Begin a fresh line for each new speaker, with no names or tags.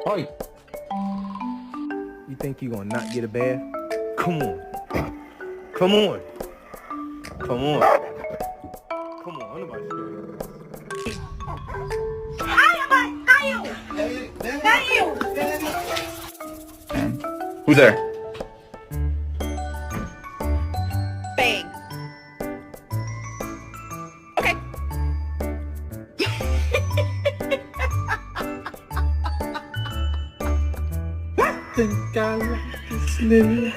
Oi! You think you gonna not get a bath? Come on. Come on. Come on. Come on, nobody scared.
Who's there?
Bang. Okay.
Think I like this little